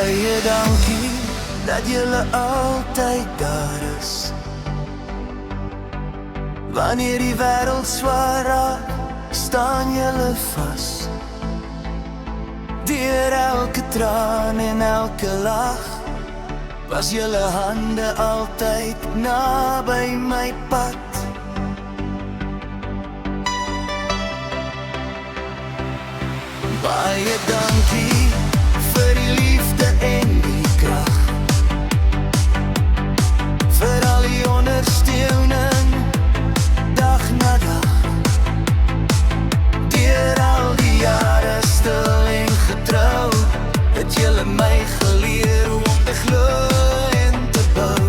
Baie dankie dat julle altyd daar is. Wanneer die wêreld swaar raak, staan julle vas. Deur elke traan en elke lag, was julle hande altyd naby my pad. Baie dankie vir die liefde en die krag, vir al die ondersteuning, dag na dag. Deur al die jare stil en getrou, het julle my geleer hoe om te glo en te bou.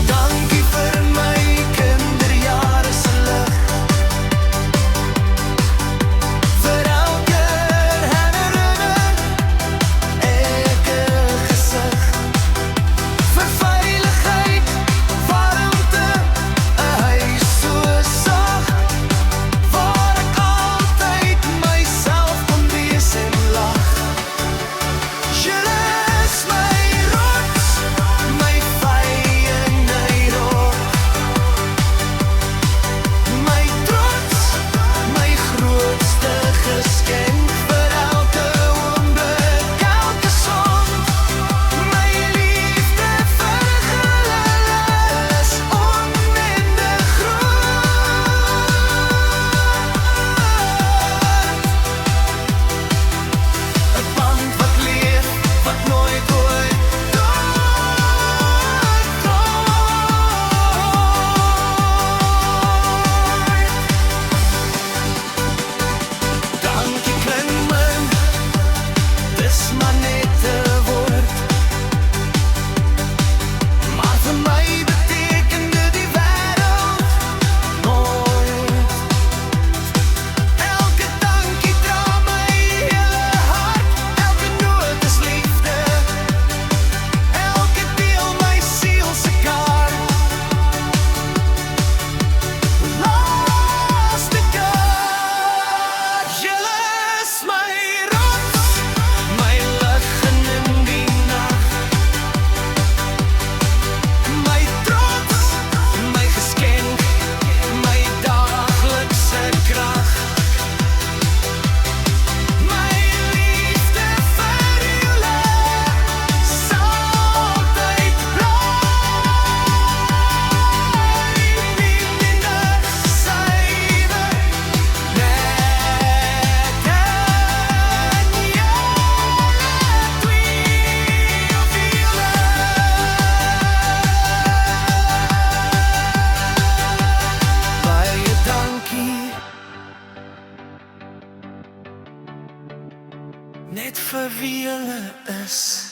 Dankie vir my kinderjare se lig, vir elke herinnering, elke gesig, vir veiligheid, warmte, 'n huis so sag, waar ek altyd myself kon wees en lag. Julle is my rots, my vye nederlaag, my trots, my grootste geskenk, vir elke oomblik, elke son. My liefde vir julle is oneindig groot. 'n band wat leef, wat nooit ooit doodgaan. Dankie Kleinman, dis maar net 'n woord, maar vir my betekende die wêreld nooit. Elke dankie dra my hele hart, elke noot is liefde, elke deel my siel se kaart. Laaste kaart, julle is my rots, my lig in die nag, my trots, my geskenk, my daaglikse krag. My liefde vir julle sal altyd bly. Minder suiwer, net en julle twee of julle. Baie dankie, net vir wie julle is.